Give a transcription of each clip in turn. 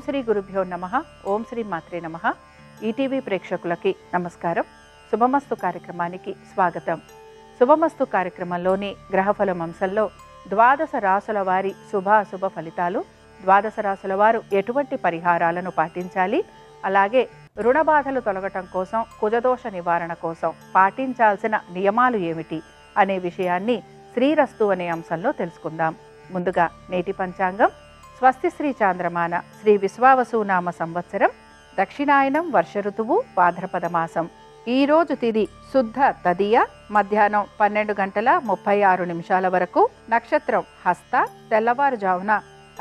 శ్రీ గురుభ్యో నమః. ఓం శ్రీ మాత్రే నమః. ఈటీవీ ప్రేక్షకులకి నమస్కారం. శుభమస్తు కార్యక్రమానికి స్వాగతం. శుభమస్తు కార్యక్రమంలోని గ్రహఫలం అంశంలో ద్వాదశ రాసుల వారి శుభాశుభ ఫలితాలు, ద్వాదశ రాసుల వారు ఎటువంటి పరిహారాలను పాటించాలి, అలాగే రుణ బాధలు తొలగటం కోసం, కుజదోష నివారణ కోసం పాటించాల్సిన నియమాలు ఏమిటి అనే విషయాన్ని శ్రీరస్తు అనే అంశంలో తెలుసుకుందాం. ముందుగా నేటి పంచాంగం. స్వస్తి శ్రీ చాంద్రమాన శ్రీ విశ్వావసునామ సంవత్సరం దక్షిణాయనం వర్ష ఋతువు భాద్రపద మాసం. ఈరోజు తిథి శుద్ధ తదియ, మధ్యాహ్నం 12:36 వరకు. నక్షత్రం హస్త, తెల్లవారుజామున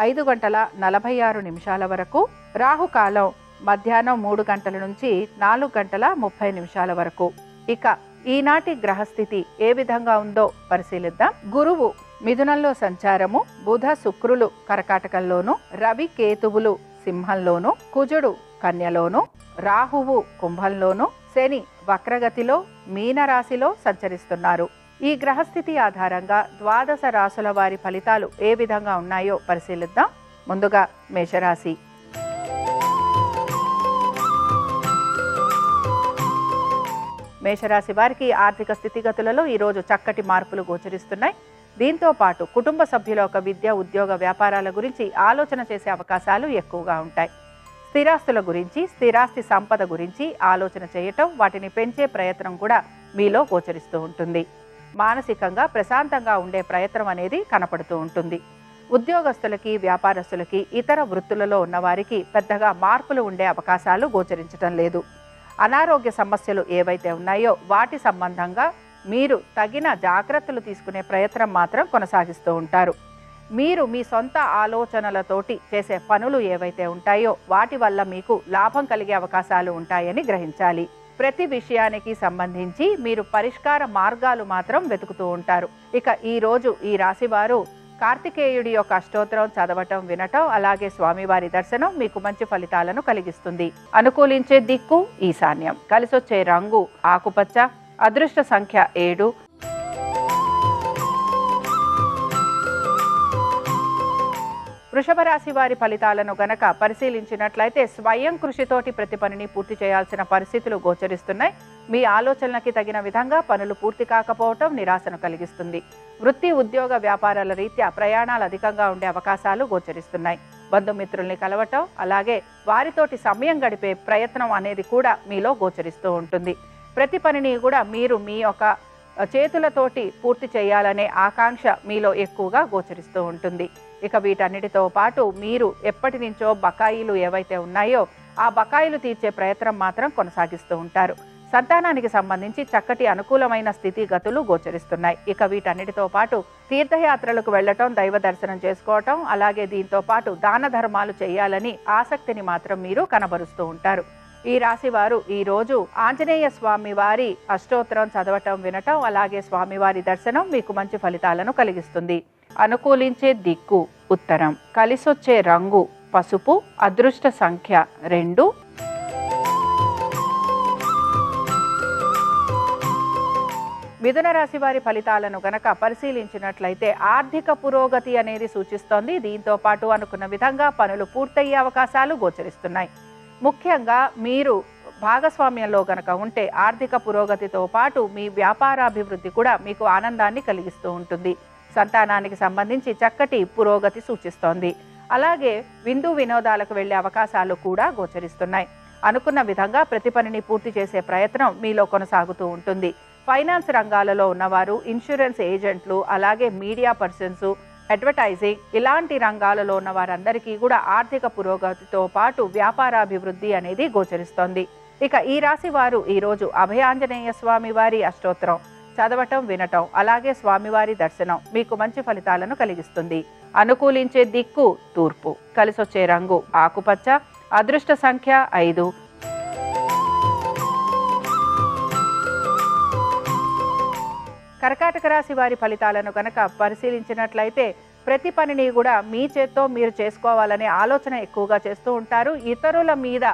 5:46 వరకు. రాహుకాలం మధ్యాహ్నం 3 గంటల నుంచి 4:30 వరకు. ఇక ఈనాటి గ్రహస్థితి ఏ విధంగా ఉందో పరిశీలిద్దాం. గురువు మిథునంలో సంచారము, బుధ శుక్రులు కర్కాటకంలోను, రవి కేతువులు సింహంలోను, కుజుడు కన్యలోను, రాహువు కుంభంలోను, శని వక్రగతిలో మీనరాశిలో సంచరిస్తున్నారు. ఈ గ్రహస్థితి ఆధారంగా ద్వాదశ రాసుల వారి ఫలితాలు ఏ విధంగా ఉన్నాయో పరిశీలిద్దాం. ముందుగా మేషరాశి. మేషరాశి వారికి ఆర్థిక స్థితిగతులలో ఈరోజు చక్కటి మార్పులు గోచరిస్తున్నాయి. దీంతో పాటు కుటుంబ సభ్యుల యొక్క విద్య, ఉద్యోగ, వ్యాపారాల గురించి ఆలోచన చేసే అవకాశాలు ఎక్కువగా ఉంటాయి. స్థిరాస్తుల గురించి, స్థిరాస్తి సంపద గురించి ఆలోచన చేయటం, వాటిని పెంచే ప్రయత్నం కూడా మీలో గోచరిస్తూ ఉంటుంది. మానసికంగా ప్రశాంతంగా ఉండే ప్రయత్నం అనేది కనపడుతూ ఉంటుంది. ఉద్యోగస్తులకి, వ్యాపారస్తులకి, ఇతర వృత్తులలో ఉన్నవారికి పెద్దగా మార్పులు ఉండే అవకాశాలు గోచరించటం లేదు. అనారోగ్య సమస్యలు ఏవైతే ఉన్నాయో వాటి సంబంధంగా మీరు తగిన జాగ్రత్తలు తీసుకునే ప్రయత్నం మాత్రం కొనసాగిస్తూ ఉంటారు. మీరు మీ సొంత ఆలోచనలతోటి చేసే పనులు ఏవైతే ఉంటాయో వాటి వల్ల మీకు లాభం కలిగే అవకాశాలు ఉంటాయని గ్రహించాలి. ప్రతి విషయానికి సంబంధించి మీరు పరిష్కార మార్గాలు మాత్రం వెతుకుతూ ఉంటారు. ఇక ఈరోజు ఈ రాశివారు కార్తికేయుడి యొక్క అష్టోత్తరం చదవటం, వినటం, అలాగే స్వామివారి దర్శనం మీకు మంచి ఫలితాలను కలిగిస్తుంది. అనుకూలించే దిక్కు ఈశాన్యం. కలిసొచ్చే రంగు ఆకుపచ్చ. అదృష్ట సంఖ్య 7. వృషభ రాశి వారి ఫలితాలను గనక పరిశీలించినట్లయితే స్వయం కృషితోటి ప్రతి పనిని పూర్తి చేయాల్సిన పరిస్థితులు గోచరిస్తున్నాయి. మీ ఆలోచనలకి తగిన విధంగా పనులు పూర్తి కాకపోవటం నిరాశను కలిగిస్తుంది. వృత్తి, ఉద్యోగ, వ్యాపారాల రీత్యా ప్రయాణాలు అధికంగా ఉండే అవకాశాలు గోచరిస్తున్నాయి. బంధుమిత్రుల్ని కలవటం, అలాగే వారితోటి సమయం గడిపే ప్రయత్నం అనేది కూడా మీలో గోచరిస్తూ ఉంటుంది. ప్రతి పనిని కూడా మీరు మీ యొక్క చేతులతోటి పూర్తి చేయాలనే ఆకాంక్ష మీలో ఎక్కువగా గోచరిస్తూ ఉంటుంది. ఇక వీటన్నిటితో పాటు మీరు ఎప్పటి నుంచో బకాయిలు ఏవైతే ఉన్నాయో ఆ బకాయిలు తీర్చే ప్రయత్నం మాత్రం కొనసాగిస్తూ ఉంటారు. సంతానానికి సంబంధించి చక్కటి అనుకూలమైన స్థితిగతులు గోచరిస్తున్నాయి. ఇక వీటన్నిటితో పాటు తీర్థయాత్రలకు వెళ్ళటం, దైవ దర్శనం చేసుకోవటం, అలాగే దీంతో పాటు దాన ధర్మాలు చేయాలని ఆసక్తిని మాత్రం మీరు కనబరుస్తూ ఉంటారు. ఈ రాశి వారు ఈరోజు ఆంజనేయ స్వామి వారి అష్టోత్తరం చదవటం, వినటం, అలాగే స్వామివారి దర్శనం మీకు మంచి ఫలితాలను కలిగిస్తుంది. అనుకూలించే దిక్కు ఉత్తరం. కలిసొచ్చే రంగు పసుపు. అదృష్ట సంఖ్య 2. మిథున రాశి వారి ఫలితాలను గనక పరిశీలించినట్లయితే ఆర్థిక పురోగతి అనేది సూచిస్తోంది. దీంతో పాటు అనుకున్న విధంగా పనులు పూర్తయ్యే అవకాశాలు గోచరిస్తున్నాయి. ముఖ్యంగా మీరు భాగస్వామ్యంలో గనక ఉంటే ఆర్థిక పురోగతితో పాటు మీ వ్యాపారాభివృద్ధి కూడా మీకు ఆనందాన్ని కలిగిస్తూ ఉంటుంది. సంతానానికి సంబంధించి చక్కటి పురోగతి సూచిస్తోంది. అలాగే విందు వినోదాలకు వెళ్లే అవకాశాలు కూడా గోచరిస్తున్నాయి. అనుకున్న విధంగా ప్రతి పనిని పూర్తి చేసే ప్రయత్నం మీలో కొనసాగుతూ ఉంటుంది. ఫైనాన్స్ రంగాలలో ఉన్నవారు, ఇన్సూరెన్స్ ఏజెంట్లు, అలాగే మీడియా పర్సన్స్, అడ్వర్టైజింగ్ ఇలాంటి రంగాలలో ఉన్న వారందరికీ కూడా ఆర్థిక పురోగతితో పాటు వ్యాపారాభివృద్ధి అనేది గోచరిస్తోంది. ఇక ఈ రాశి వారు ఈరోజు అభయాంజనేయ స్వామి వారి అష్టోత్తరం చదవటం, వినటం, అలాగే స్వామివారి దర్శనం మీకు మంచి ఫలితాలను కలిగిస్తుంది. అనుకూలించే దిక్కు తూర్పు. కలిసొచ్చే రంగు ఆకుపచ్చ. అదృష్ట సంఖ్య 5. కర్కాటక రాశి వారి ఫలితాలను కనుక పరిశీలించినట్లయితే ప్రతి పనిని కూడా మీ చేత్తో మీరు చేసుకోవాలనే ఆలోచన ఎక్కువగా చేస్తూ ఉంటారు. ఇతరుల మీద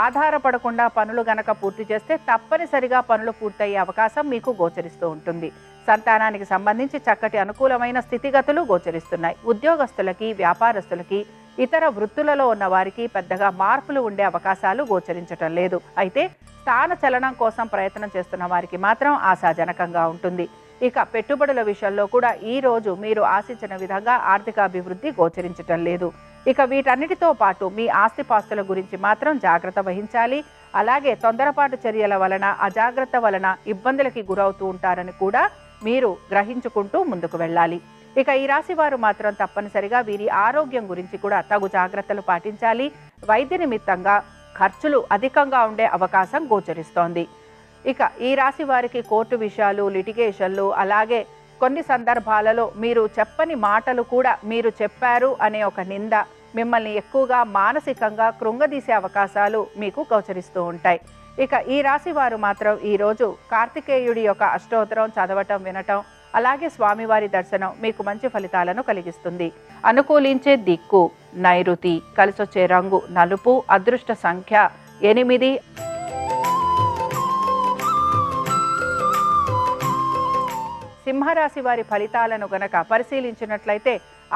ఆధారపడకుండా పనులు గనక పూర్తి చేస్తే తప్పనిసరిగా పనులు పూర్తయ్యే అవకాశం మీకు గోచరిస్తూ ఉంటుంది. సంతానానికి సంబంధించి చక్కటి అనుకూలమైన స్థితిగతులు గోచరిస్తున్నాయి. ఉద్యోగస్తులకి, వ్యాపారస్తులకి, ఇతర వృత్తులలో ఉన్న వారికి పెద్దగా మార్పులు ఉండే అవకాశాలు గోచరించటం లేదు. అయితే స్థాన చలనం కోసం ప్రయత్నం చేస్తున్న వారికి మాత్రం ఆశాజనకంగా ఉంటుంది. ఇక పెట్టుబడుల విషయంలో కూడా ఈ రోజు మీరు ఆశించిన విధంగా ఆర్థిక అభివృద్ధి గోచరించటం లేదు. ఇక వీటన్నిటితో పాటు మీ ఆస్తిపాస్తుల గురించి మాత్రం జాగ్రత్త వహించాలి. అలాగే తొందరపాటు చర్యల వలన, అజాగ్రత్త వలన ఇబ్బందులకి గురవుతూ ఉంటారని కూడా మీరు గ్రహించుకుంటూ ముందుకు వెళ్ళాలి. ఇక ఈ రాశి వారు మాత్రం తప్పనిసరిగా వీరి ఆరోగ్యం గురించి కూడా తగు జాగ్రత్తలు పాటించాలి. వైద్య నిమిత్తంగా ఖర్చులు అధికంగా ఉండే అవకాశం గోచరిస్తోంది. ఇక ఈ రాశి వారికి కోర్టు విషయాలు, లిటిగేషన్లు, అలాగే కొన్ని సందర్భాలలో మీరు చెప్పని మాటలు కూడా మీరు చెప్పారు అనే ఒక నింద మిమ్మల్ని ఎక్కువగా మానసికంగా కృంగదీసే అవకాశాలు మీకు గోచరిస్తూ ఉంటాయి. ఇక ఈ రాశి వారు మాత్రం ఈరోజు కార్తికేయుడి యొక్క అష్టోత్తరం చదవటం, వినటం, అలాగే స్వామివారి దర్శనం మీకు మంచి ఫలితాలను కలిగిస్తుంది. అనుకూలించే దిక్కు నైరుతి, కలిసొచ్చే రంగు నలుపు, అదృష్ట సంఖ్య 8. సింహరాశి వారి ఫలితాలను గనక పరిశీలించినట్లయితే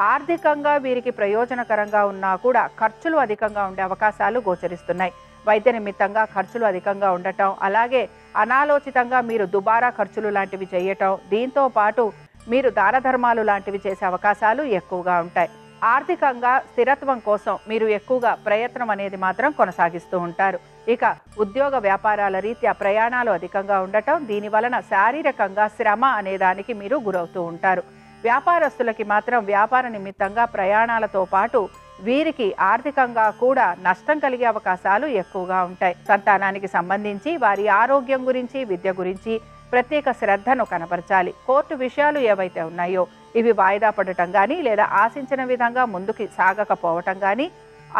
ఆర్థికంగా వీరికి ప్రయోజనకరంగా ఉన్నా కూడా ఖర్చులు అధికంగా ఉండే అవకాశాలు గోచరిస్తున్నాయి. వైద్య నిమిత్తంగా ఖర్చులు అధికంగా ఉండటం, అలాగే అనాలోచితంగా మీరు దుబారా ఖర్చులు లాంటివి చేయటం, దీంతో పాటు మీరు దాన ధర్మాలు లాంటివి చేసే అవకాశాలు ఎక్కువగా ఉంటాయి. ఆర్థికంగా స్థిరత్వం కోసం మీరు ఎక్కువగా ప్రయత్నం అనేది మాత్రం కొనసాగిస్తూ ఉంటారు. ఇక ఉద్యోగ వ్యాపారాల రీత్యా ప్రయాణాలు అధికంగా ఉండటం, దీని వలన శారీరకంగా శ్రమ అనే దానికి మీరు గురవుతూ ఉంటారు. వ్యాపారస్తులకి మాత్రం వ్యాపార నిమిత్తంగా ప్రయాణాలతో పాటు వీరికి ఆర్థికంగా కూడా నష్టం కలిగే అవకాశాలు ఎక్కువగా ఉంటాయి. సంతానానికి సంబంధించి వారి ఆరోగ్యం గురించి, విద్య గురించి ప్రత్యేక శ్రద్ధను కనబరచాలి. కోర్టు విషయాలు ఏవైతే ఉన్నాయో ఇవి వాయిదా పడటం కానీ, లేదా ఆశించిన విధంగా ముందుకు సాగకపోవటం కానీ,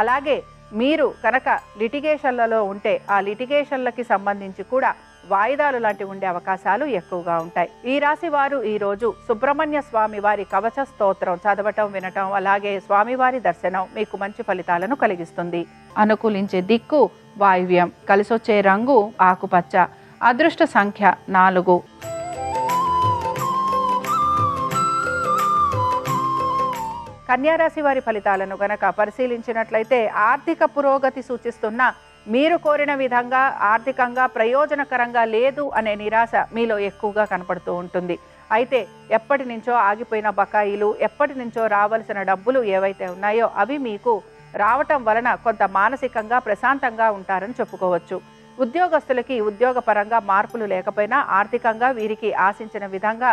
అలాగే మీరు కనుక లిటిగేషన్లలో ఉంటే ఆ లిటిగేషన్లకి సంబంధించి కూడా వాయిదాలు లాంటివి ఉండే అవకాశాలు ఎక్కువగా ఉంటాయి. ఈ రాశి వారు ఈరోజు సుబ్రహ్మణ్య స్వామి వారి కవచ స్తోత్రం చదవటం, వినటం, అలాగే స్వామివారి దర్శనం మీకు మంచి ఫలితాలను కలిగిస్తుంది. అనుకూలించే దిక్కు వాయువ్యం, కలిసొచ్చే రంగు ఆకుపచ్చ, అదృష్ట సంఖ్య 4. కన్యారాశి వారి ఫలితాలను గనక పరిశీలించినట్లయితే ఆర్థిక పురోగతి సూచిస్తున్న మీరు కోరిన విధంగా ఆర్థికంగా ప్రయోజనకరంగా లేదు అనే నిరాశ మీలో ఎక్కువగా కనపడుతూ ఉంటుంది. అయితే ఎప్పటి నుంచో ఆగిపోయిన బకాయిలు, ఎప్పటి నుంచో రావాల్సిన డబ్బులు ఏవైతే ఉన్నాయో అవి మీకు రావటం వలన కొంత మానసికంగా ప్రశాంతంగా ఉంటారని చెప్పుకోవచ్చు. ఉద్యోగస్తులకి ఉద్యోగపరంగా మార్పులు లేకపోయినా ఆర్థికంగా వీరికి ఆశించిన విధంగా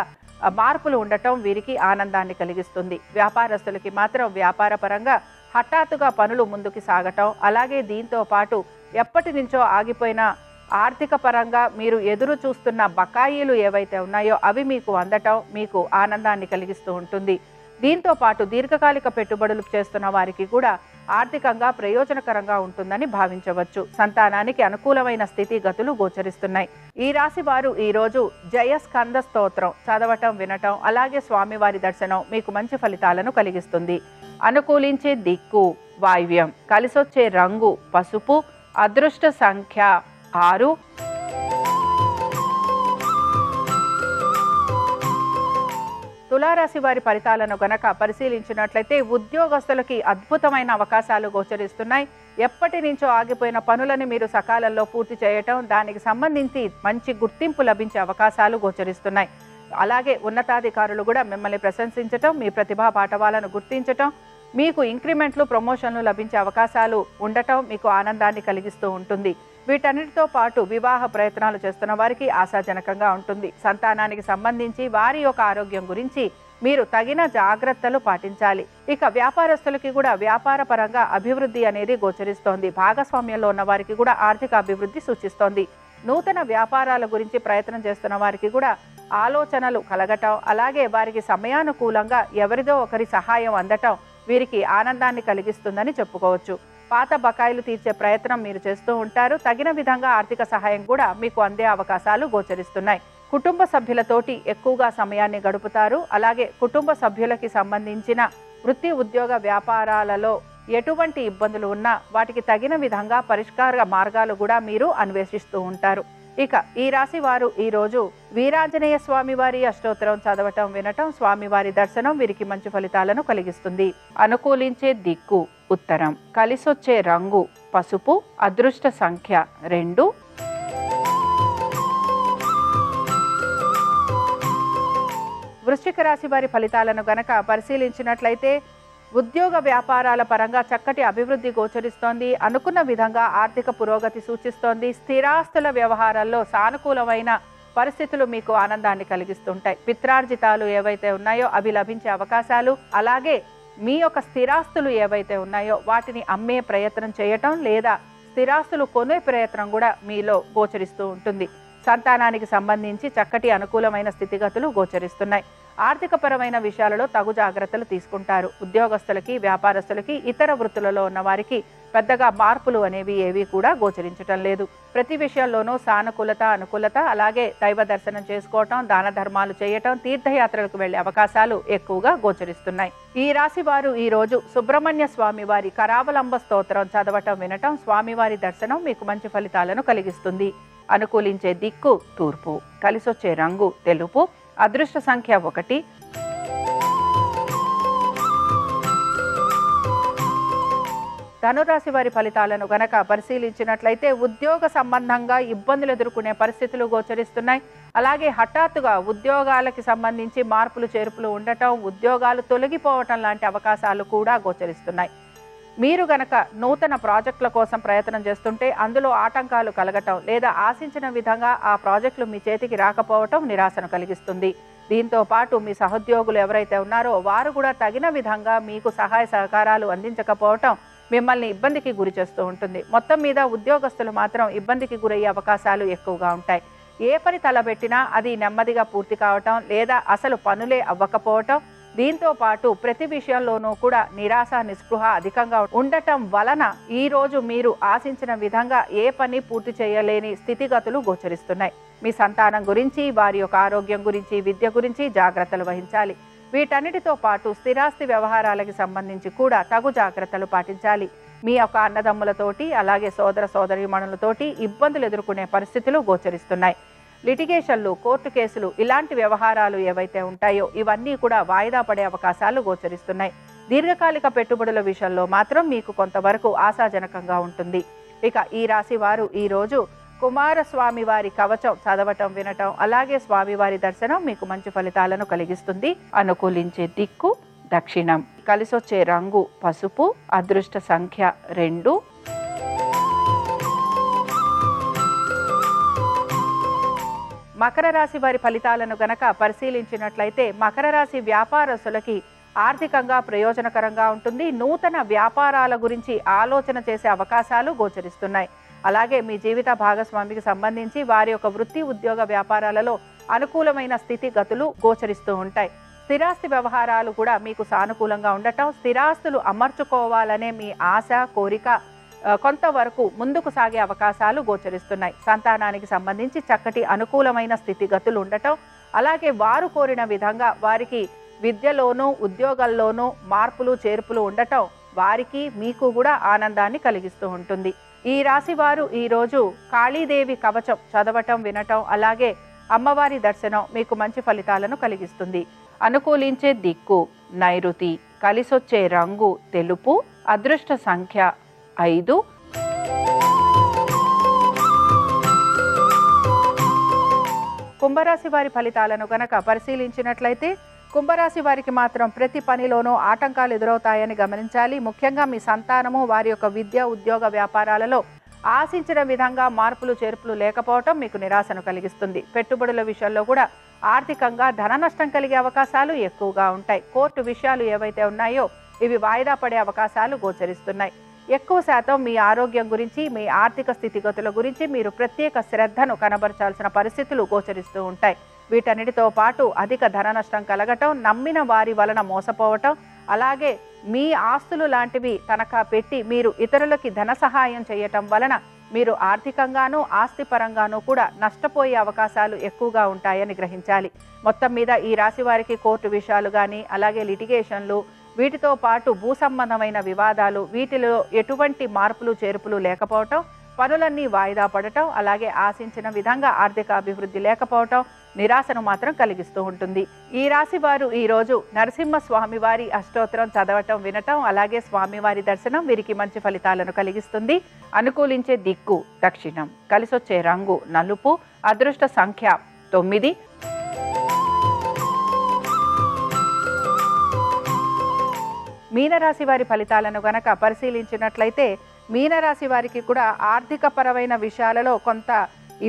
మార్పులు ఉండటం వీరికి ఆనందాన్ని కలిగిస్తుంది. వ్యాపారస్తులకి మాత్రం వ్యాపార పరంగా హఠాత్తుగా పనులు ముందుకు సాగటం, అలాగే దీంతో పాటు ఎప్పటి నుంచో ఆగిపోయిన ఆర్థిక పరంగా మీరు ఎదురు చూస్తున్న బకాయిలు ఏవైతే ఉన్నాయో అవి మీకు అందటం మీకు ఆనందాన్ని కలిగిస్తూ ఉంటుంది. దీంతో పాటు దీర్ఘకాలిక పెట్టుబడులు చేస్తున్న వారికి కూడా ఆర్థికంగా ప్రయోజనకరంగా ఉంటుందని భావించవచ్చు. సంతానానికి అనుకూలమైన స్థితిగతులు గోచరిస్తున్నాయి. ఈ రాశి వారు ఈరోజు జయస్కంద స్తోత్రం చదవటం, వినటం, అలాగే స్వామివారి దర్శనం మీకు మంచి ఫలితాలను కలిగిస్తుంది. అనుకూలించే దిక్కు వాయువ్యం, కలిసొచ్చే రంగు పసుపు, అదృష్ట సంఖ్య 6. తులారాశి వారి ఫలితాలను గనక పరిశీలించినట్లయితే ఉద్యోగస్తులకి అద్భుతమైన అవకాశాలు గోచరిస్తున్నాయి. ఎప్పటి నుంచో ఆగిపోయిన పనులను మీరు సకాలంలో పూర్తి చేయటం, దానికి సంబంధించి మంచి గుర్తింపు లభించే అవకాశాలు గోచరిస్తున్నాయి. అలాగే ఉన్నతాధికారులు కూడా మిమ్మల్ని ప్రశంసించటం, మీ ప్రతిభా పాఠవాలను గుర్తించటం, మీకు ఇంక్రిమెంట్లు, ప్రమోషన్లు లభించే అవకాశాలు ఉండటం మీకు ఆనందాన్ని కలిగిస్తూ ఉంటుంది. వీటన్నిటితో పాటు వివాహ ప్రయత్నాలు చేస్తున్న వారికి ఆశాజనకంగా ఉంటుంది. సంతానానికి సంబంధించి వారి యొక్క ఆరోగ్యం గురించి మీరు తగిన జాగ్రత్తలు పాటించాలి. ఇక వ్యాపారస్తులకి కూడా వ్యాపార పరంగా అభివృద్ధి అనేది గోచరిస్తోంది. భాగస్వామ్యంలో ఉన్న వారికి కూడా ఆర్థిక అభివృద్ధి సూచిస్తోంది. నూతన వ్యాపారాల గురించి ప్రయత్నం చేస్తున్న వారికి కూడా ఆలోచనలు కలగటం, అలాగే వారికి సమయానుకూలంగా ఎవరిదో ఒకరి సహాయం అందటం వీరికి ఆనందాన్ని కలిగిస్తుందని చెప్పుకోవచ్చు. పాత బకాయిలు తీర్చే ప్రయత్నం మీరు చేస్తూ ఉంటారు. తగిన విధంగా ఆర్థిక సహాయం కూడా మీకు అందే అవకాశాలు గోచరిస్తున్నాయి. కుటుంబ సభ్యులతోటి ఎక్కువగా సమయాన్ని గడుపుతారు. అలాగే కుటుంబ సభ్యులకి సంబంధించిన వృత్తి, ఉద్యోగ, వ్యాపారాలలో ఎటువంటి ఇబ్బందులు ఉన్నా వాటికి తగిన విధంగా పరిష్కార మార్గాలు కూడా మీరు అన్వేషిస్తూ ఉంటారు. ఇక ఈ రాశి వారు ఈ రోజు వీరాంజనేయ స్వామి వారి అష్టోత్తరం చదవటం వినటం, స్వామివారి దర్శనం వీరికి మంచి ఫలితాలను కలిగిస్తుంది. అనుకూలించే దిక్కు ఉత్తరం, కలిసొచ్చే రంగు పసుపు, అదృష్ట సంఖ్య 2. వృశ్చిక రాశి వారి ఫలితాలను గనక పరిశీలించినట్లయితే ఉద్యోగ వ్యాపారాల పరంగా చక్కటి అభివృద్ధి గోచరిస్తోంది. అనుకున్న విధంగా ఆర్థిక పురోగతి సూచిస్తోంది. స్థిరాస్తుల వ్యవహారాల్లో సానుకూలమైన పరిస్థితులు మీకు ఆనందాన్ని కలిగిస్తుంటాయి. పిత్రార్జితాలు ఏవైతే ఉన్నాయో అవి లభించే అవకాశాలు, అలాగే మీ యొక్క స్థిరాస్తులు ఏవైతే ఉన్నాయో వాటిని అమ్మే ప్రయత్నం చేయటం లేదా స్థిరాస్తులు కొనే ప్రయత్నం కూడా మీలో గోచరిస్తూ ఉంటుంది. సంతానానికి సంబంధించి చక్కటి అనుకూలమైన స్థితిగతులు గోచరిస్తున్నాయి. ఆర్థికపరమైన విషయాలలో తగు జాగ్రత్తలు తీసుకుంటారు. ఉద్యోగస్తులకి, వ్యాపారస్తులకి, ఇతర వృత్తులలో ఉన్న వారికి పెద్దగా మార్పులు అనేవి ఏవి కూడా గోచరించటం లేదు. ప్రతి విషయంలోనూ సానుకూలత, అనుకూలత, అలాగే దైవ దర్శనం చేసుకోవటం, దాన ధర్మాలు చేయటం, తీర్థయాత్రలకు వెళ్లే అవకాశాలు ఎక్కువగా గోచరిస్తున్నాయి. ఈ రాశి వారు ఈ రోజు సుబ్రహ్మణ్య స్వామి వారి కరావలంబ స్తోత్రం చదవటం వినటం, స్వామివారి దర్శనం మీకు మంచి ఫలితాలను కలిగిస్తుంది. అనుకూలించే దిక్కు తూర్పు, కలిసొచ్చే రంగు తెలుపు, అదృష్ట సంఖ్య 1. ధనురాశి వారి ఫలితాలను గనక పరిశీలించినట్లయితే ఉద్యోగ సంబంధంగా ఇబ్బందులు ఎదుర్కొనే పరిస్థితులు గోచరిస్తున్నాయి. అలాగే హఠాత్తుగా ఉద్యోగాలకి సంబంధించి మార్పులు చేర్పులు ఉండటం, ఉద్యోగాలు తొలగిపోవటం లాంటి అవకాశాలు కూడా గోచరిస్తున్నాయి. మీరు గనక నూతన ప్రాజెక్టుల కోసం ప్రయత్నం చేస్తుంటే అందులో ఆటంకాలు కలగటం లేదా ఆశించిన విధంగా ఆ ప్రాజెక్టులు మీ చేతికి రాకపోవటం నిరాశను కలిగిస్తుంది. దీంతో పాటు మీ సహోద్యోగులు ఎవరైతే ఉన్నారో వారు కూడా తగిన విధంగా మీకు సహాయ సహకారాలు అందించకపోవటం మిమ్మల్ని ఇబ్బందికి గురి చేస్తూ ఉంటుంది. మొత్తం మీద ఉద్యోగస్తులు మాత్రం ఇబ్బందికి గురయ్యే అవకాశాలు ఎక్కువగా ఉంటాయి. ఏ పని తలబెట్టినా అది నెమ్మదిగా పూర్తి కావటం లేదా అసలు పనులే అవ్వకపోవటం, దీంతో పాటు ప్రతి విషయంలోనూ కూడా నిరాశ, నిస్పృహ అధికంగా ఉండటం వలన ఈ రోజు మీరు ఆశించిన విధంగా ఏ పని పూర్తి చేయలేని స్థితిగతులు గోచరిస్తున్నాయి. మీ సంతానం గురించి, వారి యొక్క ఆరోగ్యం గురించి, విద్య గురించి జాగ్రత్తలు వహించాలి. వీటన్నిటితో పాటు స్థిరాస్తి వ్యవహారాలకు సంబంధించి కూడా తగు జాగ్రత్తలు పాటించాలి. మీ యొక్క అన్నదమ్ములతోటి, అలాగే సోదర సోదరీమణులతోటి ఇబ్బందులు ఎదుర్కొనే పరిస్థితులు గోచరిస్తున్నాయి. లిటిగేషన్లు, కోర్టు కేసులు, ఇలాంటి వ్యవహారాలు ఏవైతే ఉంటాయో ఇవన్నీ కూడా వాయిదా పడే అవకాశాలు గోచరిస్తున్నాయి. దీర్ఘకాలిక పెట్టుబడుల విషయంలో మాత్రం మీకు కొంతవరకు ఆశాజనకంగా ఉంటుంది. ఇక ఈ రాశి వారు ఈ రోజు కుమారస్వామి వారి కవచం చదవటం వినటం, అలాగే స్వామివారి దర్శనం మీకు మంచి ఫలితాలను కలిగిస్తుంది. అనుకూలించే దిక్కు దక్షిణం, కలిసొచ్చే రంగు పసుపు, అదృష్ట సంఖ్య 2. మకర రాశి వారి ఫలితాలను గనక పరిశీలించినట్లయితే మకర రాశి వ్యాపారస్తులకి ఆర్థికంగా ప్రయోజనకరంగా ఉంటుంది. నూతన వ్యాపారాల గురించి ఆలోచన చేసే అవకాశాలు గోచరిస్తున్నాయి. అలాగే మీ జీవిత భాగస్వామికి సంబంధించి వారి యొక్క వృత్తి, ఉద్యోగ వ్యాపారాలలో అనుకూలమైన స్థితిగతులు గోచరిస్తూ ఉంటాయి. స్థిరాస్తి వ్యవహారాలు కూడా మీకు సానుకూలంగా ఉండటం, స్థిరాస్తులు అమర్చుకోవాలనే మీ ఆశ, కోరిక కొంతవరకు ముందుకు సాగే అవకాశాలు గోచరిస్తున్నాయి. సంతానానికి సంబంధించి చక్కటి అనుకూలమైన స్థితిగతులు ఉండటం, అలాగే వారు కోరిన విధంగా వారికి విద్యలోనూ ఉద్యోగాల్లోనూ మార్పులు చేర్పులు ఉండటం వారికి మీకు కూడా ఆనందాన్ని కలిగిస్తూ ఉంటుంది. ఈ రాశి వారు ఈరోజు కాళీదేవి కవచం చదవటం వినటం, అలాగే అమ్మవారి దర్శనం మీకు మంచి ఫలితాలను కలిగిస్తుంది. అనుకూలించే దిక్కు నైరుతి, కలిసొచ్చే రంగు తెలుపు, అదృష్ట సంఖ్య 5. కుంభరాశి వారి ఫలితాలను గనక పరిశీలించినట్లయితే కుంభరాశి వారికి మాత్రం ప్రతి పనిలోనూ ఆటంకాలు ఎదురవుతాయని గమనించాలి. ముఖ్యంగా మీ సంతానము, వారి యొక్క విద్య, ఉద్యోగ వ్యాపారాలలో ఆశించిన విధంగా మార్పులు చేర్పులు లేకపోవటం మీకు నిరాశను కలిగిస్తుంది. పెట్టుబడుల విషయంలో కూడా ఆర్థికంగా ధన నష్టం కలిగే అవకాశాలు ఎక్కువగా ఉంటాయి. కోర్టు విషయాలు ఏవైతే ఉన్నాయో ఇవి వాయిదా పడే అవకాశాలు గోచరిస్తున్నాయి. ఎక్కువ శాతం మీ ఆరోగ్యం గురించి, మీ ఆర్థిక స్థితిగతుల గురించి మీరు ప్రత్యేక శ్రద్ధను కనబరచాల్సిన పరిస్థితులు గోచరిస్తూ ఉంటాయి. వీటన్నిటితో పాటు అధిక ధన నష్టం కలగటం, నమ్మిన వారి వలన మోసపోవటం, అలాగే మీ ఆస్తులు లాంటివి తనఖా పెట్టి మీరు ఇతరులకి ధన సహాయం చేయటం వలన మీరు ఆర్థికంగానూ ఆస్తిపరంగానూ కూడా నష్టపోయే అవకాశాలు ఎక్కువగా ఉంటాయని గ్రహించాలి. మొత్తం మీద ఈ రాశి వారికి కోర్టు విషయాలు కానీ, అలాగే లిటిగేషన్లు, వీటితో పాటు భూ సంబంధమైన వివాదాలు, వీటిలో ఎటువంటి మార్పులు చేర్పులు లేకపోవటం, పనులన్నీ వాయిదా పడటం, అలాగే ఆశించిన విధంగా ఆర్థిక అభివృద్ధి లేకపోవటం నిరాశను మాత్రం కలిగిస్తూ ఉంటుంది. ఈ రాశి వారు ఈరోజు నరసింహ స్వామివారి అష్టోత్తరం చదవటం, వినటం, అలాగే స్వామివారి దర్శనం వీరికి మంచి ఫలితాలను కలిగిస్తుంది. అనుకూలించే దిక్కు దక్షిణం, కలిసొచ్చే రంగు నలుపు, అదృష్ట సంఖ్య 9. మీనరాశి వారి ఫలితాలను గనక పరిశీలించినట్లయితే మీనరాశి వారికి కూడా ఆర్థిక పరమైన విషయాలలో కొంత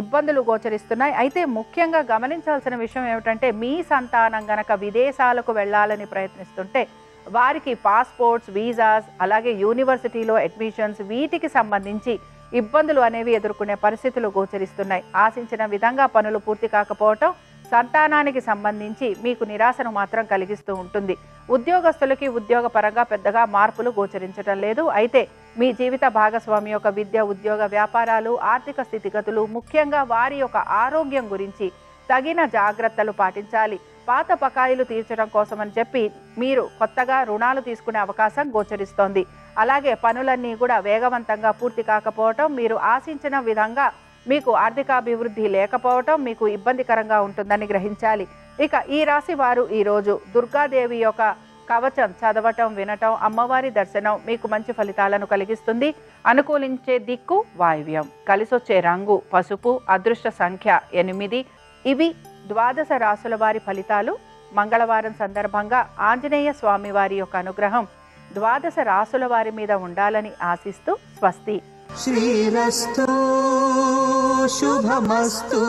ఇబ్బందులు గోచరిస్తున్నాయి. అయితే ముఖ్యంగా గమనించాల్సిన విషయం ఏమిటంటే, మీ సంతానం గనక విదేశాలకు వెళ్ళాలని ప్రయత్నిస్తుంటే వారికి పాస్పోర్ట్స్, వీసాస్, అలాగే యూనివర్సిటీలో అడ్మిషన్స్ వీటికి సంబంధించి ఇబ్బందులు అనేవి ఎదుర్కొనే పరిస్థితులు గోచరిస్తున్నాయి. ఆశించిన విధంగా పనులు పూర్తి కాకపోవటం సంతానానికి సంబంధించి మీకు నిరాశను మాత్రం కలిగిస్తూ ఉంటుంది. ఉద్యోగస్తులకి ఉద్యోగపరంగా పెద్దగా మార్పులు గోచరించడం లేదు. అయితే మీ జీవిత భాగస్వామి యొక్క విద్య, ఉద్యోగ, వ్యాపారాలు, ఆర్థిక స్థితిగతులు, ముఖ్యంగా వారి యొక్క ఆరోగ్యం గురించి తగిన జాగ్రత్తలు పాటించాలి. పాత బకాయిలు తీర్చడం కోసమని చెప్పి మీరు కొత్తగా రుణాలు తీసుకునే అవకాశం గోచరిస్తోంది. అలాగే పనులన్నీ కూడా వేగవంతంగా పూర్తి కాకపోవటం, మీరు ఆశించిన విధంగా మీకు ఆర్థికాభివృద్ధి లేకపోవటం మీకు ఇబ్బందికరంగా ఉంటుందని గ్రహించాలి. ఇక ఈ రాశి వారు ఈరోజు దుర్గాదేవి యొక్క కవచం చదవటం, వినటం, అమ్మవారి దర్శనం మీకు మంచి ఫలితాలను కలిగిస్తుంది. అనుకూలించే దిక్కు వాయువ్యం, కలిసొచ్చే రంగు పసుపు, అదృష్ట సంఖ్య 8. ఇవి 12 రాశుల వారి ఫలితాలు. మంగళవారం సందర్భంగా ఆంజనేయ స్వామి వారి యొక్క అనుగ్రహం 12 రాశుల వారి మీద ఉండాలని ఆశిస్తూ స్వస్తి. శ్రీరస్తు శుభమస్తు.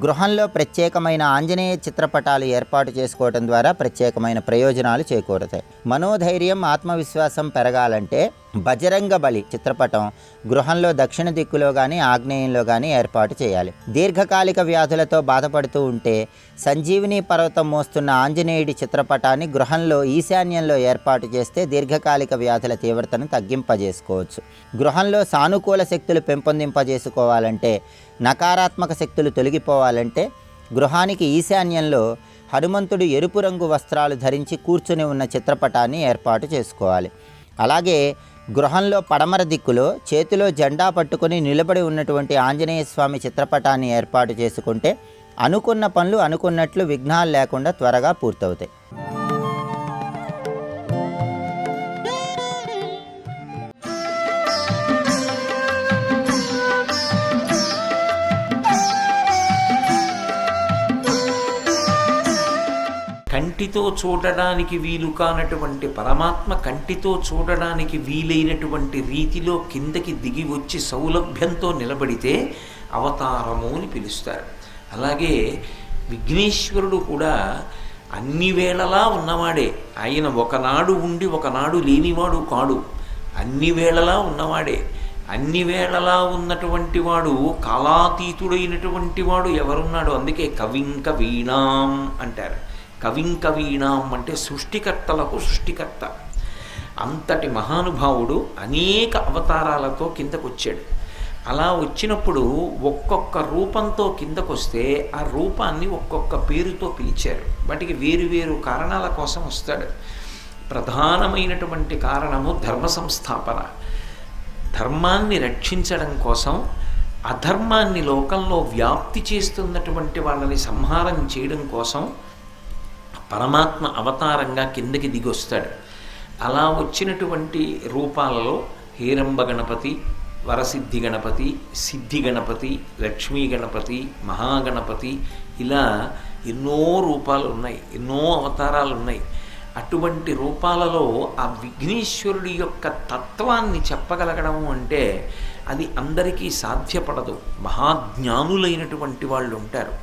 గృహంలో ప్రత్యేకమైన ఆంజనేయ చిత్రపటాలు ఏర్పాటు చేసుకోవడం ద్వారా ప్రత్యేకమైన ప్రయోజనాలు చేకూరుతాయి. మనోధైర్యం, ఆత్మవిశ్వాసం పెరగాలంటే బజరంగ బలి చిత్రపటం గృహంలో దక్షిణ దిక్కులో కానీ ఆగ్నేయంలో కానీ ఏర్పాటు చేయాలి. దీర్ఘకాలిక వ్యాధులతో బాధపడుతూ ఉంటే సంజీవిని పర్వతం మోస్తున్న ఆంజనేయుడి చిత్రపటాన్ని గృహంలో ఈశాన్యంలో ఏర్పాటు చేస్తే దీర్ఘకాలిక వ్యాధుల తీవ్రతను తగ్గింపజేసుకోవచ్చు. గృహంలో సానుకూల శక్తులు పెంపొందింపజేసుకోవాలంటే, నకారాత్మక శక్తులు తొలగిపోవాలంటే గృహానికి ఈశాన్యంలో హనుమంతుడు ఎరుపు రంగు వస్త్రాలు ధరించి కూర్చుని ఉన్న చిత్రపటాన్ని ఏర్పాటు చేసుకోవాలి. అలాగే గృహంలో పడమర దిక్కులో చేతిలో జెండా పట్టుకొని నిలబడి ఉన్నటువంటి ఆంజనేయ స్వామి చిత్రపటాన్ని ఏర్పాటు చేసుకుంటే అనుకున్న పనులు అనుకున్నట్లు విఘ్నాలు లేకుండా త్వరగా పూర్తవుతాయి. కంటితో చూడడానికి వీలు కానటువంటి పరమాత్మ కంటితో చూడడానికి వీలైనటువంటి రీతిలో కిందకి దిగి వచ్చి సౌలభ్యంతో నిలబడితే అవతారము అని పిలుస్తారు. అలాగే విఘ్నేశ్వరుడు కూడా అన్ని వేళలా ఉన్నవాడే. ఆయన ఒకనాడు ఉండి ఒకనాడు లేనివాడు కాడు, అన్ని వేళలా ఉన్నవాడే. అన్ని వేళలా ఉన్నటువంటి వాడు, కాలాతీతుడైనటువంటి వాడు ఎవరున్నాడు? అందుకే కవింక వీణాం అంటారు. కవింక వీణాం అంటే సృష్టికర్తలకు సృష్టికర్త. అంతటి మహానుభావుడు అనేక అవతారాలతో కిందకొచ్చాడు. అలా వచ్చినప్పుడు ఒక్కొక్క రూపంతో కిందకొస్తే ఆ రూపాన్ని ఒక్కొక్క పేరుతో పిలిచారు. వాటికి వేరు వేరు కారణాల కోసం వస్తాడు. ప్రధానమైనటువంటి కారణము ధర్మ సంస్థాపన. ధర్మాన్ని రక్షించడం కోసం, అధర్మాన్ని లోకంలో వ్యాప్తి చేస్తున్నటువంటి వాళ్ళని సంహారం చేయడం కోసం పరమాత్మ అవతారంగా కిందకి దిగొస్తాడు. అలా వచ్చినటువంటి రూపాలలో హేరంబ గణపతి, వరసిద్ధి గణపతి, సిద్ధి గణపతి, లక్ష్మీ గణపతి, మహాగణపతి, ఇలా ఎన్నో రూపాలు ఉన్నాయి, ఎన్నో అవతారాలు ఉన్నాయి. అటువంటి రూపాలలో ఆ విఘ్నేశ్వరుడి యొక్క తత్వాన్ని చెప్పగలగడం అంటే అది అందరికీ సాధ్యపడదు. మహాజ్ఞానులైనటువంటి వాళ్ళు ఉంటారు.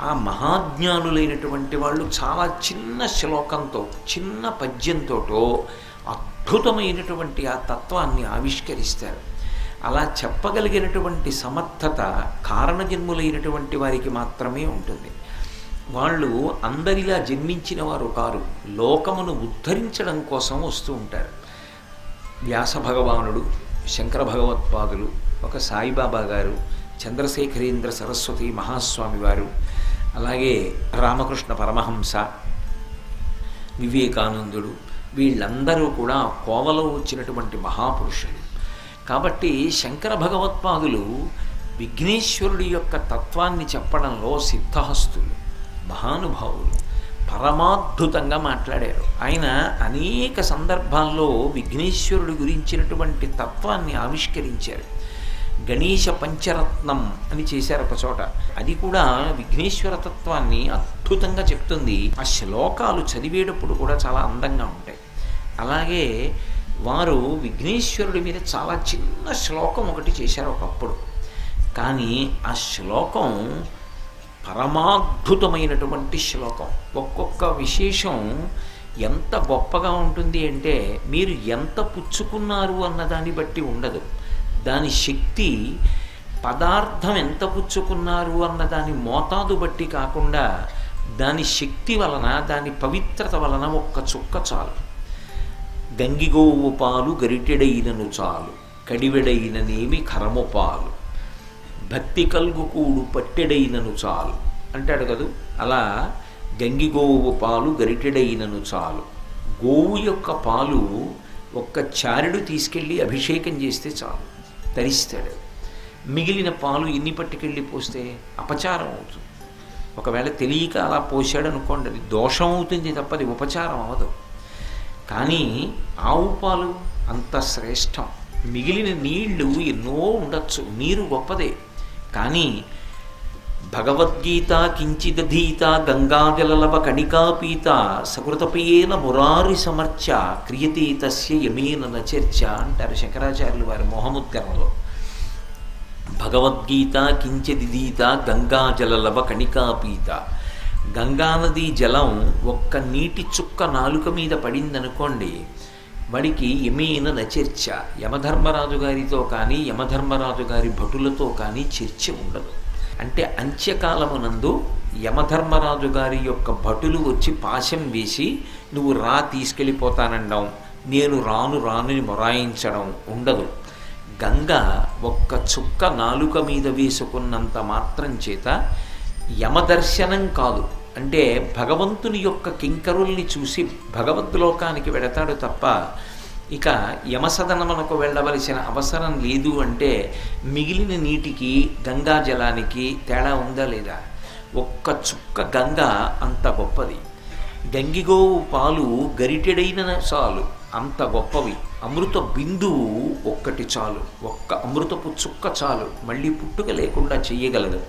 ఆ మహాజ్ఞానులైనటువంటి వాళ్ళు చాలా చిన్న శ్లోకంతో, చిన్న పద్యంతో అద్భుతమైనటువంటి ఆ తత్వాన్ని ఆవిష్కరిస్తారు. అలా చెప్పగలిగినటువంటి సమర్థత కారణజన్ములైనటువంటి వారికి మాత్రమే ఉంటుంది. వాళ్ళు అందరిలా జన్మించిన వారు కారు, లోకమును ఉద్ధరించడం కోసం వస్తూ ఉంటారు. వ్యాస భగవానుడు, శంకర భగవత్పాదులు, ఒక సాయిబాబా గారు, చంద్రశేఖరేంద్ర సరస్వతి మహాస్వామి వారు, అలాగే రామకృష్ణ పరమహంస, వివేకానందుడు, వీళ్ళందరూ కూడా కోవలో వచ్చినటువంటి మహాపురుషులు. కాబట్టి శంకర భగవత్పాదులు విఘ్నేశ్వరుడి యొక్క తత్వాన్ని చెప్పడంలో సిద్ధహస్తులు, మహానుభావులు, పరమాద్భుతంగా మాట్లాడారు. ఆయన అనేక సందర్భాల్లో విఘ్నేశ్వరుడి గురించినటువంటి తత్వాన్ని ఆవిష్కరించారు. గణేశ పంచరత్నం అని చేశారు ఒక చోట. అది కూడా విఘ్నేశ్వర తత్వాన్ని అద్భుతంగా చెప్తుంది. ఆ శ్లోకాలు చదివేటప్పుడు కూడా చాలా అందంగా ఉంటాయి. అలాగే వారు విఘ్నేశ్వరుడి మీద చాలా చిన్న శ్లోకం ఒకటి చేశారు ఒకప్పుడు. కానీ ఆ శ్లోకం పరమాద్భుతమైనటువంటి శ్లోకం. ఒక్కొక్క విశేషం ఎంత గొప్పగా ఉంటుంది అంటే మీరు ఎంత పుచ్చుకున్నారు అన్నదాన్ని బట్టి ఉండదు. దాని శక్తి పదార్థం ఎంత పుచ్చుకున్నారు అన్న దాని మోతాదు బట్టి కాకుండా దాని శక్తి వలన, దాని పవిత్రత వలన ఒక్క చుక్క చాలు. గంగిగోవు పాలు గరిటెడైనను చాలు, కడివెడైననేమి కరము పాలు, భక్తి కల్గుకూడు పట్టెడైనను చాలు అంటాడు కదూ. అలా గంగిగోవు పాలు గరిటెడైనను చాలు. గోవు యొక్క పాలు ఒక్క చారెడు తీసుకెళ్ళి అభిషేకం చేస్తే చాలు, తరిస్తాడు. మిగిలిన పాలు ఎన్ని పట్టుకెళ్ళి పోస్తే అపచారం అవుతుంది. ఒకవేళ తెలియక అలా పోసాడు అనుకోండి, అది దోషం అవుతుంది తప్పది ఉపచారం అవ్వదు. కానీ ఆవు పాలు అంత శ్రేష్టం. మిగిలిన నీళ్లు ఎన్నో ఉండొచ్చు, నీరు గొప్పదే. కానీ భగవద్గీత కించిదధీత గంగాజలలవ కణికాపీత సకృతపయేన మురారి సమర్చ క్రియతే తస్య యమేన నచర్చ అంటారు శంకరాచార్యులు వారి మోహముద్గరంలో. భగవద్గీత కించిదధీత గంగాజలలవ కణికాపీత. గంగానదీ జలం ఒక్క నీటి చుక్క నాలుక మీద పడిందనుకోండి, వాడికి యమేన నచర్చ, యమధర్మరాజు గారితో కానీ యమధర్మరాజు గారి భటులతో కానీ చర్చ ఉండదు. అంటే అంత్యకాలమునందు యమధర్మరాజు గారి యొక్క భటులు వచ్చి పాశం వేసి నువ్వు రా తీసుకెళ్ళిపోతానండం, నేను రానుని మొరాయించడం ఉండదు. గంగ ఒక్క చుక్క నాలుక మీద వేసుకున్నంత మాత్రం చేత యమదర్శనం కాదు, అంటే భగవంతుని యొక్క కింకరుల్ని చూసి భగవద్లోకానికి వెడతాడు తప్ప ఇక యమసదనమునకు వెళ్ళవలసిన అవసరం లేదు. అంటే మిగిలిన నీటికి గంగా జలానికి తేడా ఉందా లేదా? ఒక్క చుక్క గంగ అంత గొప్పది. గంగిగోవు పాలు గరిటెడైన చాలు, అంత గొప్పవి. అమృత బిందువు ఒక్కటి చాలు, ఒక్క అమృతపు చుక్క చాలు, మళ్ళీ పుట్టుక లేకుండా చెయ్యగలదు.